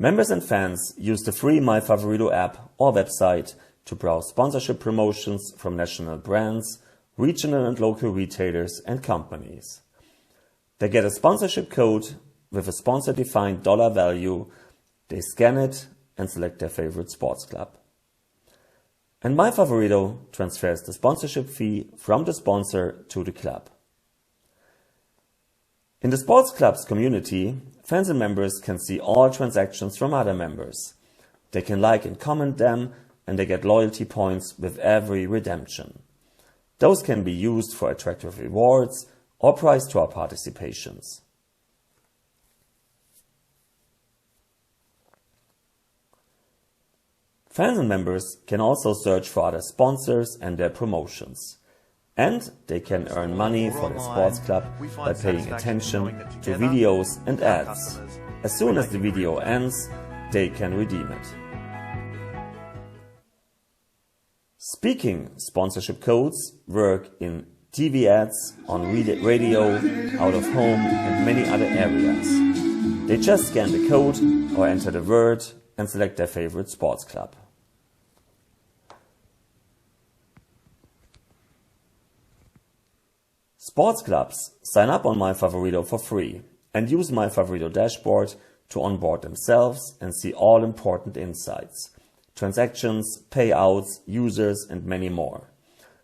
Members and fans use the free MyFavorito app or website to browse sponsorship promotions from national brands, regional and local retailers and companies. They get a sponsorship code with a sponsor-defined dollar value. They scan it and select their favorite sports club. And MyFavorito transfers the sponsorship fee from the sponsor to the club. In the sports club's community, fans and members can see all transactions from other members. They can like and comment them, and they get loyalty points with every redemption. Those can be used for attractive rewards or prize tour participations. Fans and members can also search for other sponsors and their promotions. And they can earn money for their sports club by paying attention to videos and ads. As soon as the video ends, they can redeem it. Speaking sponsorship codes work in TV ads, on radio, out of home and many other areas. They just scan the code or enter the word and select their favorite sports club. Sports clubs sign up on MyFavorito for free and use MyFavorito dashboard to onboard themselves and see all important insights, transactions, payouts, users and many more.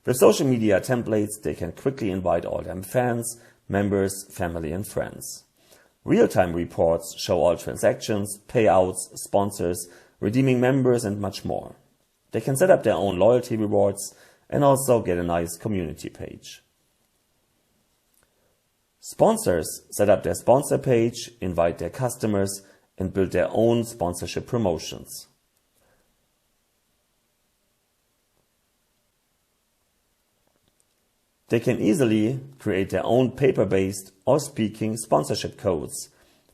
With social media templates, they can quickly invite all their fans, members, family and friends. Real-time reports show all transactions, payouts, sponsors, redeeming members and much more. They can set up their own loyalty rewards and also get a nice community page. Sponsors set up their sponsor page, invite their customers and build their own sponsorship promotions. They can easily create their own paper-based or speaking sponsorship codes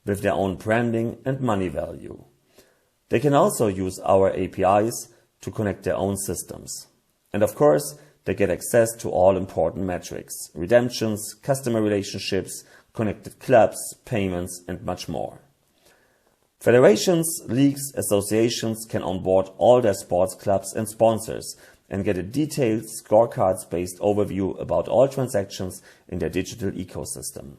with their own branding and money value. They can also use our APIs to connect their own systems. And of course, they get access to all important metrics, redemptions, customer relationships, connected clubs, payments, and much more. Federations, leagues, associations can onboard all their sports clubs and sponsors and get a detailed scorecards-based overview about all transactions in their digital ecosystem.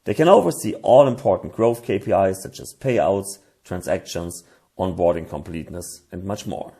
They can oversee all important growth KPIs such as payouts, transactions, onboarding completeness, and much more.